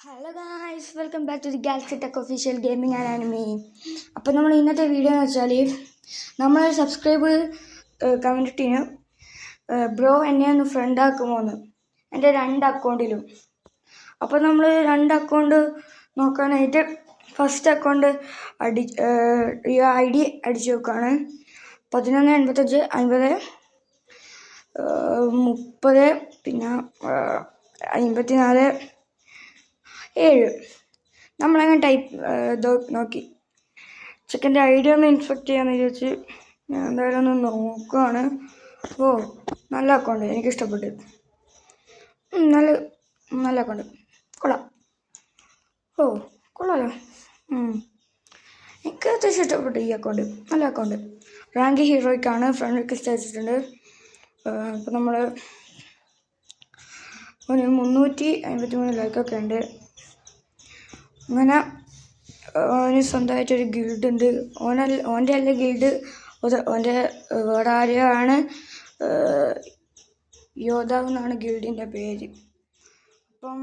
Hello guys, welcome back to the Galaxy Tech official gaming and anime. അപ്പോൾ നമ്മൾ ഇന്നത്തെ video എന്ന് വെച്ചാൽ നമ്മൾ സബ്സ്ക്രൈബ് കമ്മ്യൂണിറ്റീന് ബ്രോ എന്നെ ഒന്ന് ഫ്രണ്ട് ആക്കുമോന്ന് എൻ്റെ 2 അക്കൗണ്ടിലും. അപ്പോൾ നമ്മൾ 2 അക്കൗണ്ട് നോക്കാനായിട്ട് ഫസ്റ്റ് അക്കൗണ്ട് ഈ ID അടിച്ചു നോക്കുകയാണ്. 1185 50 30 പിന്നെ 54 7 നമ്മളങ്ങനെ നോക്കി. ചെക്കൻ്റെ ID ഒന്ന് ഇൻസ്പെക്ട് ചെയ്യാമെന്ന് വിചാരിച്ച് ഞാൻ എന്തായാലും ഒന്ന് നോക്കുകയാണ്. നല്ല അക്കൗണ്ട്, എനിക്കിഷ്ടപ്പെട്ടു. നല്ല അക്കൗണ്ട്, കൊള്ളാം. കൊള്ളാമല്ലോ. എനിക്ക് അത്യാവശ്യം ഇഷ്ടപ്പെട്ടു ഈ അക്കൗണ്ട്. നല്ല അക്കൗണ്ട്. റാങ്ക് ഹീറോയ്ക്കാണ്, ഫ്രണ്ട് റിക്വസ്റ്റ് അയച്ചിട്ടുണ്ട്. അപ്പോൾ നമ്മൾ 353 ലൈക്കൊക്കെ ഉണ്ട്. അങ്ങനെ അവന് സ്വന്തമായിട്ടൊരു ഗിൽഡ് ഉണ്ട്. ഓൻ്റെ അല്ല ഗിൽഡ്, ഓൻ്റെ വേറെ ആരെയാണ്. യോദ്ധാവ് എന്നാണ് ഗിൽഡിൻ്റെ പേര്. അപ്പം